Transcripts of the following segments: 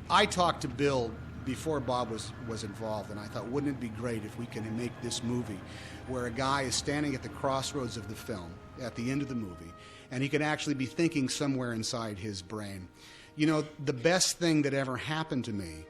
I talked to Bill before Bob was involved, and I thought, wouldn't it be great if we can make this movie where a guy is standing at the crossroads of the film, at the end of the movie, and he can actually be thinking somewhere inside his brain. You know, the best thing that ever happened to me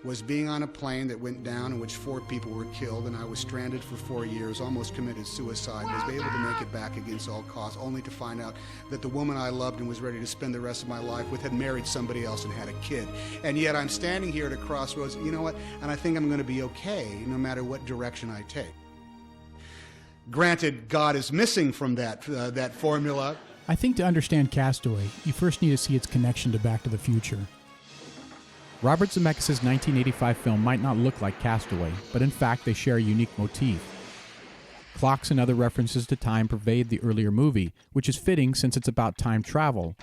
was being on a plane that went down in which 4 people were killed, and I was stranded for 4 years, almost committed suicide, was able to make it back against all costs, only to find out that the woman I loved and was ready to spend the rest of my life with had married somebody else and had a kid. And yet I'm standing here at a crossroads, you know what, and I think I'm going to be okay no matter what direction I take. Granted, God is missing from that formula. I think to understand Castaway, you first need to see its connection to Back to the Future. Robert Zemeckis' 1985 film might not look like Castaway, but in fact they share a unique motif. Clocks and other references to time pervade the earlier movie, which is fitting since it's about time travel.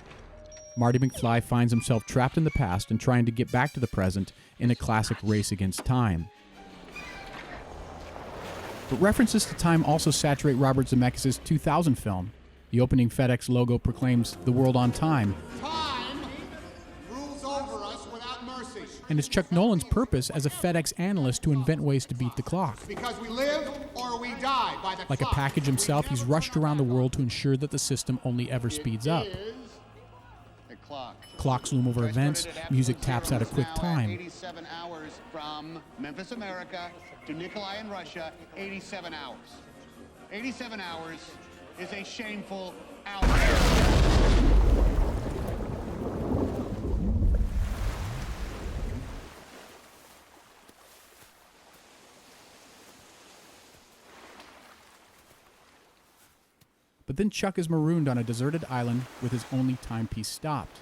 Marty McFly finds himself trapped in the past and trying to get back to the present in a classic race against time. But references to time also saturate Robert Zemeckis' 2000 film. The opening FedEx logo proclaims "The world on time." And it's Chuck Nolan's purpose as a FedEx analyst to invent ways to beat the clock. Because we live or we die by the Like clock. a package himself, he's rushed around the world to ensure that the system only ever speeds up. Clocks loom over events, music taps out a quick time. 87 hours from Memphis, America to Nikolai in Russia, 87 hours. 87 hours is a shameful hour. But then Chuck is marooned on a deserted island with his only timepiece stopped.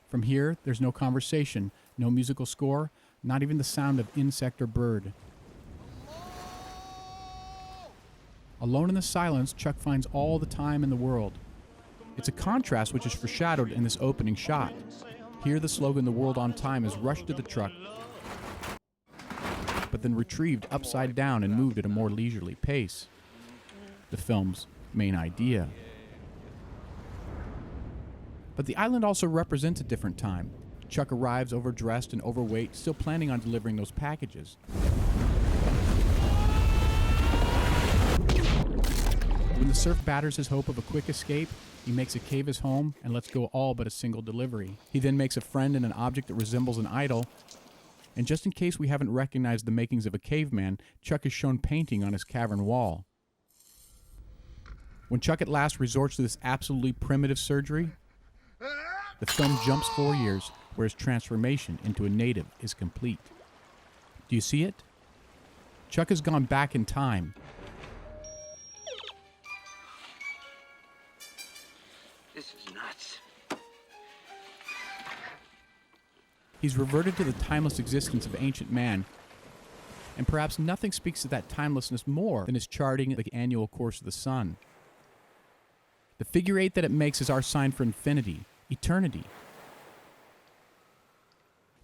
From here, there's no conversation, no musical score, not even the sound of insect or bird. Alone in the silence, Chuck finds all the time in the world. It's a contrast which is foreshadowed in this opening shot. Here the slogan "The world on time" is rushed to the truck, but then retrieved upside down and moved at a more leisurely pace. The film's main idea. But the island also represents a different time. Chuck arrives overdressed and overweight, still planning on delivering those packages. When the surf batters his hope of a quick escape, he makes a cave his home and lets go all but a single delivery. He then makes a friend in an object that resembles an idol. And just in case we haven't recognized the makings of a caveman, Chuck is shown painting on his cavern wall. When Chuck at last resorts to this absolutely primitive surgery, the film jumps 4 years, where his transformation into a native is complete. Do you see it? Chuck has gone back in time. This is nuts. He's reverted to the timeless existence of ancient man, and perhaps nothing speaks to that timelessness more than his charting the annual course of the sun. The figure 8 that it makes is our sign for infinity, eternity.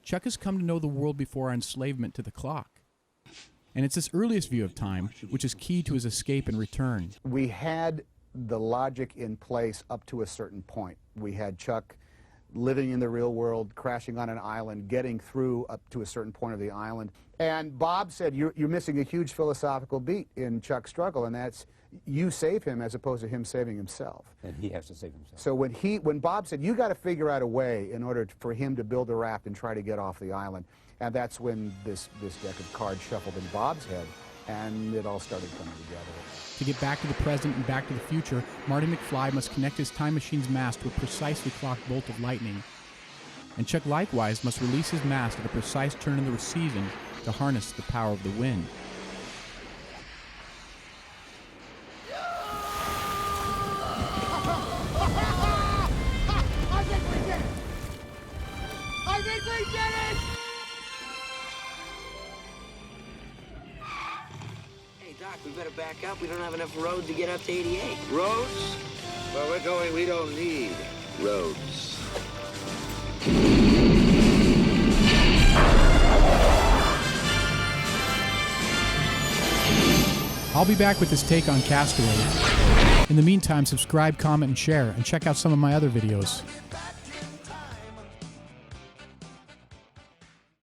Chuck has come to know the world before our enslavement to the clock. And it's this earliest view of time which is key to his escape and return. We had the logic in place up to a certain point. We had Chuck living in the real world, crashing on an island, getting through up to a certain point of the island. And Bob said, you're missing a huge philosophical beat in Chuck's struggle, and that's you save him as opposed to him saving himself. And he has to save himself. So when Bob said, you got to figure out a way in order for him to build a raft and try to get off the island, and that's when this deck of cards shuffled in Bob's head, and it all started coming together. To get back to the present and back to the future, Marty McFly must connect his time machine's mast to a precisely clocked bolt of lightning. And Chuck likewise must release his mast at a precise turn in the season to harness the power of the wind. I think we did it! Hey, Doc, we better back up. We don't have enough road to get up to 88. Roads? Where we're going, we don't need roads. I'll be back with this take on Castaway. In the meantime, subscribe, comment, and share, and check out some of my other videos.